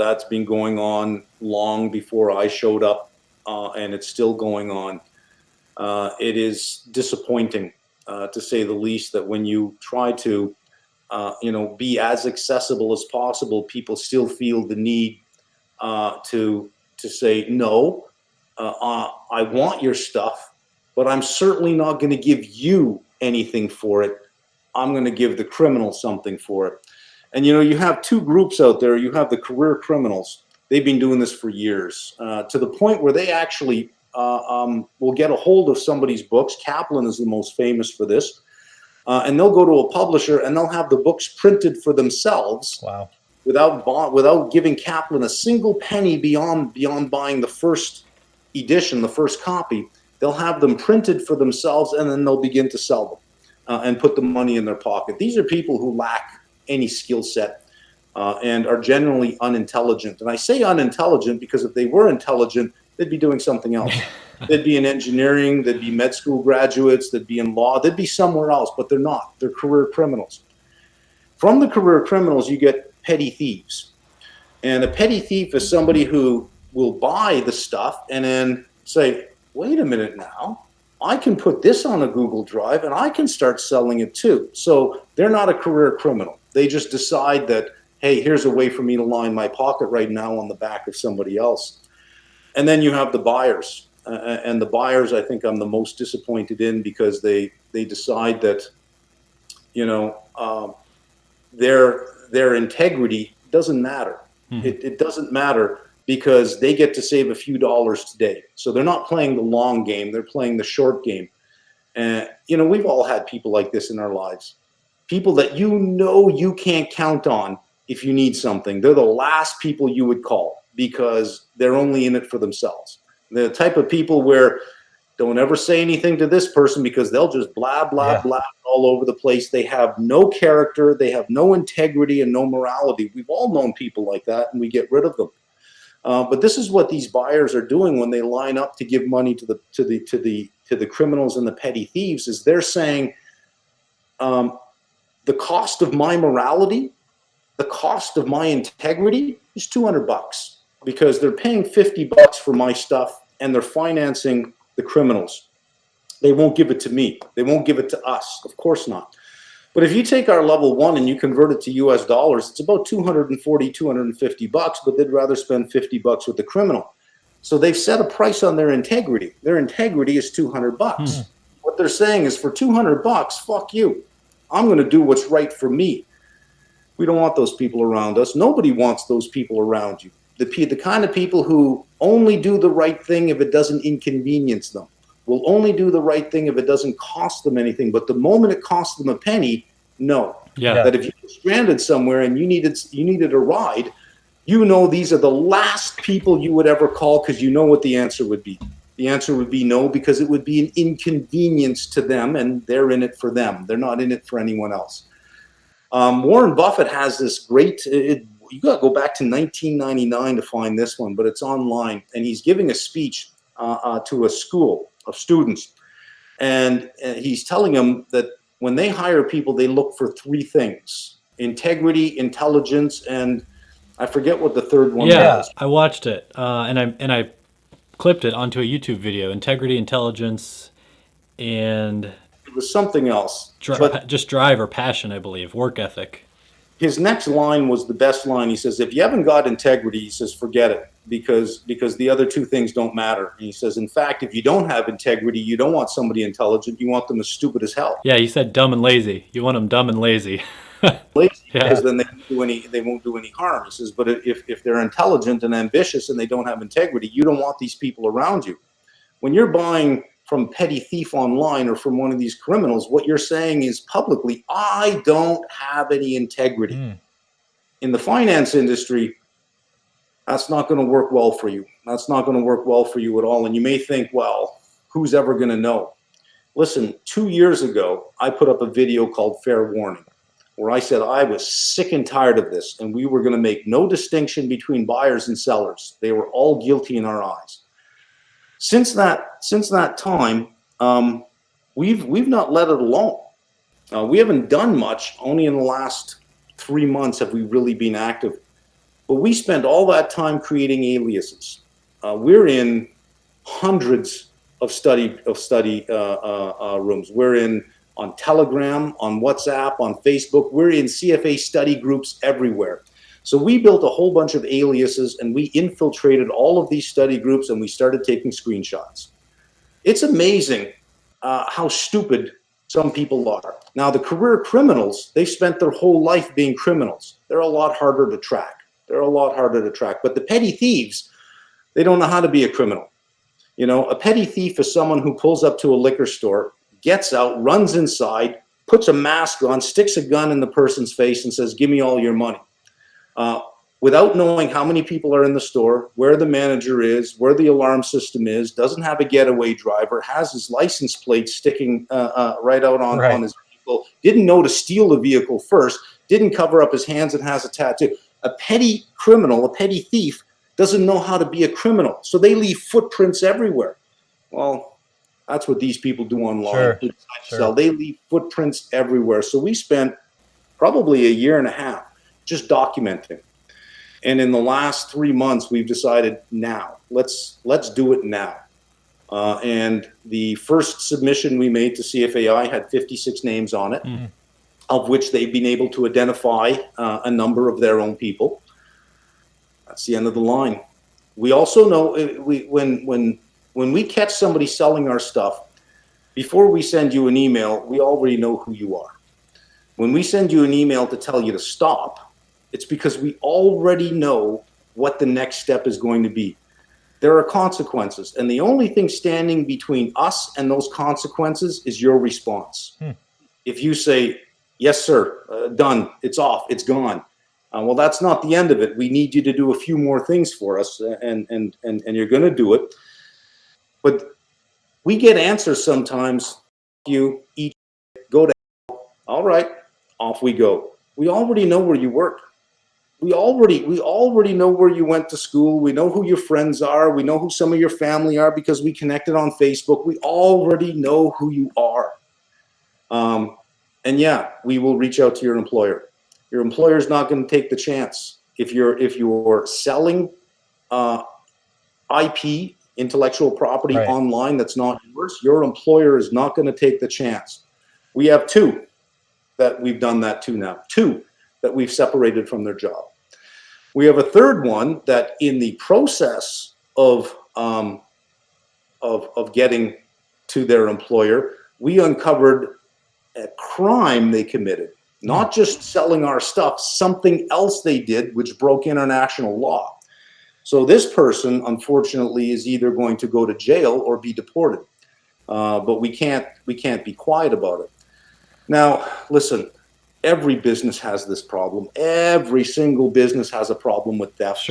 That's been going on long before I showed up, and it's still going on. It is disappointing, to say the least, that when you try to, be as accessible as possible, people still feel the need to say no. I want your stuff, but I'm certainly not going to give you anything for it. I'm going to give the criminal something for it. And you have two groups out there. You have the career criminals. They've been doing this for years, to the point where they actually will get a hold of somebody's books. Kaplan is the most famous for this. And they'll go to a publisher and they'll have the books printed for themselves. Wow. Without giving Kaplan a single penny beyond buying the first edition, the first copy. They'll have them printed for themselves, and then they'll begin to sell them and put the money in their pocket. These are people who lack any skill set and are generally unintelligent. And I say unintelligent because if they were intelligent, they'd be doing something else. They'd be in engineering, they'd be med school graduates, they'd be in law, they'd be somewhere else, but they're not. They're career criminals. From the career criminals, you get petty thieves. And a petty thief is somebody who will buy the stuff and then say, wait a minute now, I can put this on a Google Drive and I can start selling it too. So they're not a career criminal. They just decide that, hey, here's a way for me to line my pocket right now on the back of somebody else. And then you have the buyers. And the buyers, I think I'm the most disappointed in, because they decide that, their integrity doesn't matter. Mm-hmm. It doesn't matter, because they get to save a few dollars today. So they're not playing the long game. They're playing the short game. And, we've all had people like this in our lives. People that you can't count on if you need something. They're the last people you would call, because they're only in it for themselves. They're the type of people where don't ever say anything to this person, because they'll just blah, blah, blah all over the place. They have no character. They have no integrity and no morality. We've all known people like that, and we get rid of them. But this is what these buyers are doing when they line up to give money to the criminals and the petty thieves. Is they're saying, the cost of my morality, the cost of my integrity is $200, because they're paying $50 for my stuff and they're financing the criminals. They won't give it to me. They won't give it to us. Of course not. But if you take our level 1 and you convert it to US dollars, it's about $240, $250, but they'd rather spend $50 with the criminal. So they've set a price on their integrity. Their integrity is $200. What they're saying is, for $200, fuck you. I'm going to do what's right for me. We don't want those people around us. Nobody wants those people around you. The kind of people who only do the right thing if it doesn't inconvenience them, will only do the right thing if it doesn't cost them anything. But the moment it costs them a penny, no. Yeah. That if you're stranded somewhere and you needed a ride, these are the last people you would ever call, because you know what the answer would be. The answer would be no, because it would be an inconvenience to them, and they're in it for them. They're not in it for anyone else. Warren Buffett has this great, you got to go back to 1999 to find this one, but it's online. And he's giving a speech to a school of students. And he's telling them that when they hire people, they look for 3 things: integrity, intelligence, and I forget what the third one was. Yeah, I watched it, and I clipped it onto a YouTube video. Integrity, intelligence, and it was something else. Just drive or passion, I believe, work ethic. His next line was the best line. He says, if you haven't got integrity, he says, forget it, because the other 2 things don't matter. And he says, in fact, if you don't have integrity, you don't want somebody intelligent. You want them as stupid as hell. Yeah, he said dumb and lazy. You want them dumb and lazy. Lazy, because then they won't do any harm. He says, but if they're intelligent and ambitious and they don't have integrity, you don't want these people around you. When you're buying from petty thief online or from one of these criminals, what you're saying is publicly, I don't have any integrity. In the finance industry, that's not going to work well for you. That's not going to work well for you at all. And you may think, well, who's ever going to know? Listen, 2 years ago, I put up a video called Fair Warning, where I said I was sick and tired of this, and we were going to make no distinction between buyers and sellers. They were all guilty in our eyes. Since that time, we've not let it alone. We haven't done much. Only in the last 3 months have we really been active. But we spent all that time creating aliases. We're in hundreds of study rooms. We're in on Telegram, on WhatsApp, on Facebook. We're in CFA study groups everywhere. So we built a whole bunch of aliases and we infiltrated all of these study groups and we started taking screenshots. It's amazing how stupid some people are. Now, the career criminals, they spent their whole life being criminals. They're a lot harder to track. But the petty thieves, they don't know how to be a criminal. You know, a petty thief is someone who pulls up to a liquor store, gets out, runs inside, puts a mask on, sticks a gun in the person's face and says, give me all your money. Without knowing how many people are in the store, where the manager is, where the alarm system is, doesn't have a getaway driver, has his license plate sticking right out on his vehicle, didn't know to steal the vehicle first, didn't cover up his hands and has a tattoo. A petty criminal, a petty thief, doesn't know how to be a criminal. So they leave footprints everywhere. Well, that's what these people do online. Sure. They leave footprints everywhere. So we spent probably a year and a half just documenting. And in the last 3 months, we've decided now, let's do it now. And the first submission we made to CFAI had 56 names on it, of which they've been able to identify a number of their own people. That's the end of the line. We also know when we catch somebody selling our stuff, before we send you an email, we already know who you are. When we send you an email to tell you to stop, it's because we already know what the next step is going to be. There are consequences, and the only thing standing between us and those consequences is your response. If you say, yes, sir, done, it's off, it's gone. Well, that's not the end of it. We need you to do a few more things for us, and you're going to do it. But we get answers sometimes. You eat, go to hell. All right, off we go. We already know where you work. We already know where you went to school. We know who your friends are. We know who some of your family are because we connected on Facebook. We already know who you are. And yeah, we will reach out to your employer. Your employer is not going to take the chance. If you're selling IP, intellectual property online that's not yours, your employer is not going to take the chance. We have 2 that we've done that to now. 2 that we've separated from their job. We have a 3rd one that in the process of getting to their employer, we uncovered a crime they committed. Not just selling our stuff, something else they did which broke international law. So this person, unfortunately, is either going to go to jail or be deported. But we can't be quiet about it. Now, listen, every business has this problem. Every single business has a problem with theft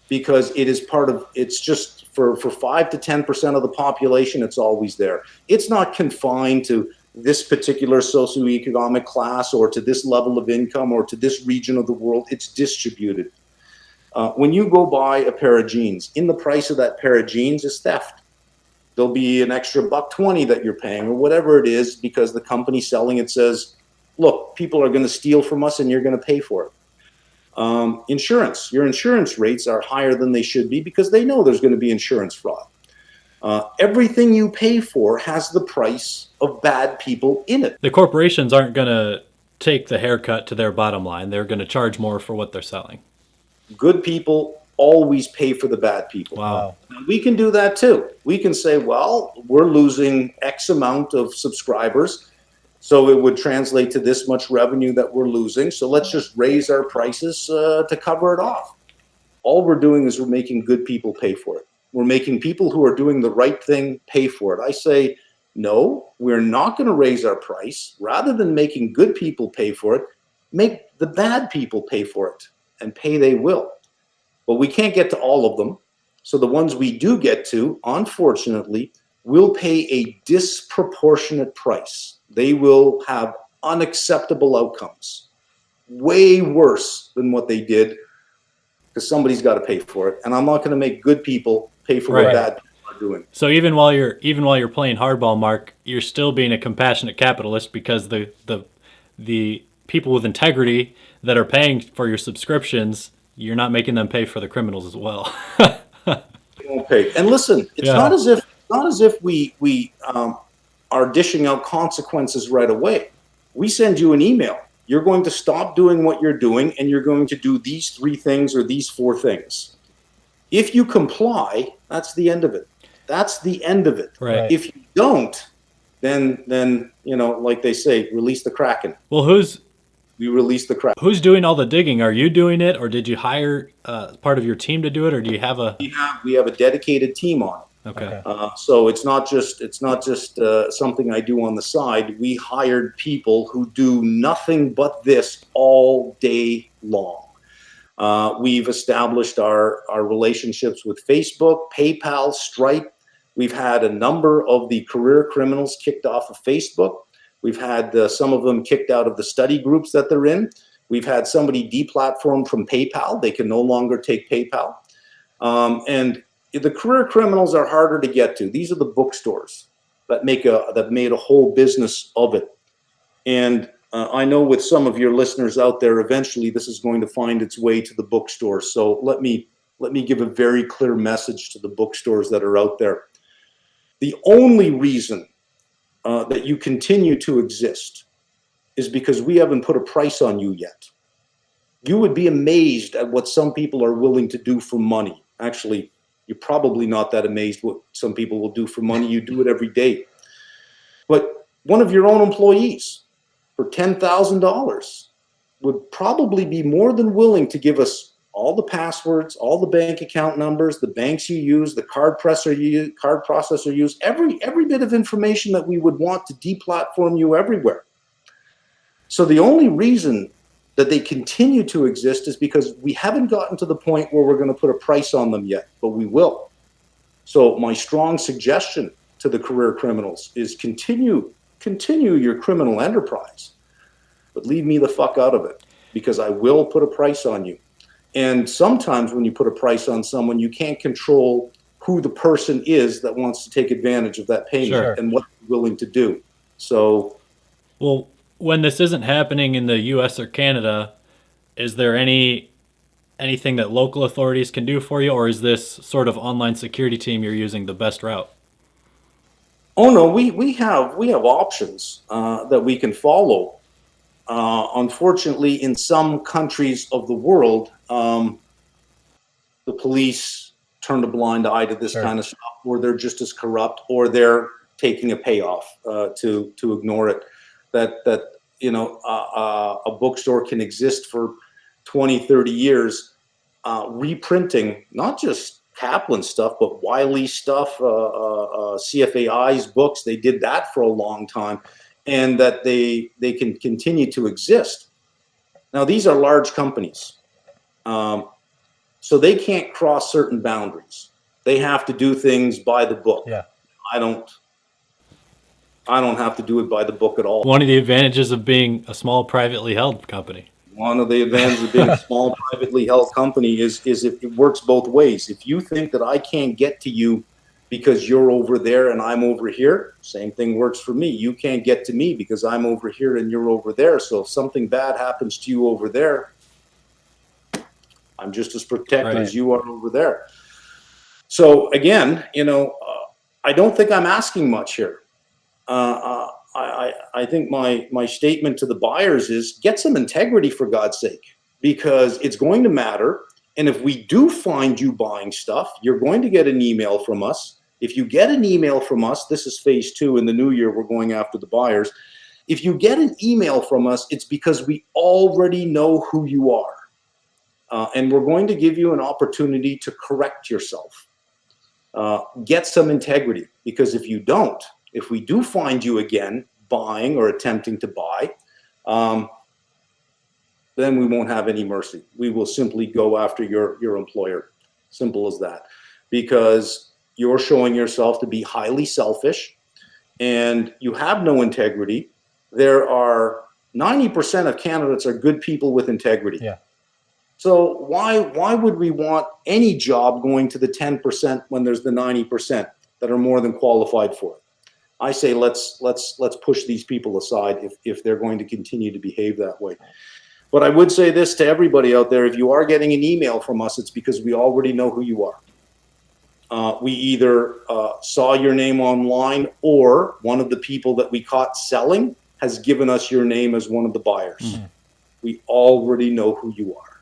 because it is it's just for 5 to 10% of the population, it's always there. It's not confined to this particular socioeconomic class or to this level of income or to this region of the world. It's distributed. When you go buy a pair of jeans, in the price of that pair of jeans is theft. There'll be an extra $1.20 that you're paying or whatever it is because the company selling it says, look, people are going to steal from us and you're going to pay for it. Insurance. Your insurance rates are higher than they should be because they know there's going to be insurance fraud. Everything you pay for has the price of bad people in it. The corporations aren't going to take the haircut to their bottom line. They're going to charge more for what they're selling. Good people always pay for the bad people. Wow. We can do that too. We can say, well, we're losing X amount of subscribers, so it would translate to this much revenue that we're losing. So let's just raise our prices to cover it off. All we're doing is we're making good people pay for it. We're making people who are doing the right thing pay for it. I say, no, we're not going to raise our price. Rather than making good people pay for it, make the bad people pay for it, and pay they will. But we can't get to all of them. So the ones we do get to, unfortunately, will pay a disproportionate price. They will have unacceptable outcomes, way worse than what they did, because somebody's got to pay for it. And I'm not going to make good people pay for what bad people are doing. So even while you're playing hardball, Mark, you're still being a compassionate capitalist because the people with integrity that are paying for your subscriptions, you're not making them pay for the criminals as well. Won't pay. And listen, it's Yeah. not as if we are dishing out consequences right away. We send you an email. You're going to stop doing what you're doing, and you're going to do these 3 things or these 4 things. If you comply, that's the end of it. That's the end of it. Right. If you don't, then you know, like they say, release the Kraken. Well, We release the Kraken. who's doing all the digging? Are you doing it, or did you hire part of your team to do it, or do you have a? We have a dedicated team on it. Okay. So it's not just something I do on the side. We hired people who do nothing but this all day long. We've established our relationships with Facebook, PayPal, Stripe. We've had a number of the career criminals kicked off of Facebook. We've had some of them kicked out of the study groups that they're in. We've had somebody deplatformed from PayPal. They can no longer take PayPal. And the career criminals are harder to get to. These are the bookstores that made a whole business of it. And I know with some of your listeners out there, eventually this is going to find its way to the bookstore. So let me give a very clear message to the bookstores that are out there. The only reason that you continue to exist is because we haven't put a price on you yet. You would be amazed at what some people are willing to do for money. Actually, you're probably not that amazed what some people will do for money. You do it every day. But one of your own employees for $10,000 would probably be more than willing to give us all the passwords, all the bank account numbers, the banks you use, the card processor you use, every bit of information that we would want to deplatform you everywhere. So the only reason that they continue to exist is because we haven't gotten to the point where we're going to put a price on them yet, but we will. So my strong suggestion to the career criminals is continue your criminal enterprise, but leave me the fuck out of it, because I will put a price on you. And sometimes when you put a price on someone, you can't control who the person is that wants to take advantage of that payment. Sure. And what they're willing to do. So, well, when this isn't happening in the U.S. or Canada, is there anything that local authorities can do for you, or is this sort of online security team you're using the best route? Oh no, we have options that we can follow. Unfortunately, in some countries of the world, the police turn a blind eye to this kind of stuff, or they're just as corrupt, or they're taking a payoff to ignore it. That you know, a bookstore can exist for 20, 30 years, reprinting not just Kaplan stuff, but Wiley stuff, CFAI's books. They did that for a long time, and that they can continue to exist. Now, these are large companies, so they can't cross certain boundaries. They have to do things by the book. Yeah. I don't have to do it by the book at all. One of the advantages of being a small privately held company. One of the advantages of being a small privately held company is it works both ways. If you think that I can't get to you because you're over there and I'm over here, same thing works for me. You can't get to me because I'm over here and you're over there. So if something bad happens to you over there, I'm just as protected as you are over there. So again, you know, I don't think I'm asking much here. I think my statement to the buyers is get some integrity, for God's sake, because it's going to matter. And if we do find you buying stuff, you're going to get an email from us. If you get an email from us, this is phase 2. In the new year, we're going after the buyers. If you get an email from us, it's because we already know who you are. And we're going to give you an opportunity to correct yourself. Get some integrity, because if you don't, if we do find you again buying or attempting to buy, then we won't have any mercy. We will simply go after your employer. Simple as that. Because you're showing yourself to be highly selfish and you have no integrity. There are 90% of candidates are good people with integrity. Yeah. So why would we want any job going to the 10% when there's the 90% that are more than qualified for it? I say let's push these people aside if they're going to continue to behave that way. But I would say this to everybody out there: if you are getting an email from us, it's because we already know who you are. We either saw your name online, or one of the people that we caught selling has given us your name as one of the buyers. We already know who you are.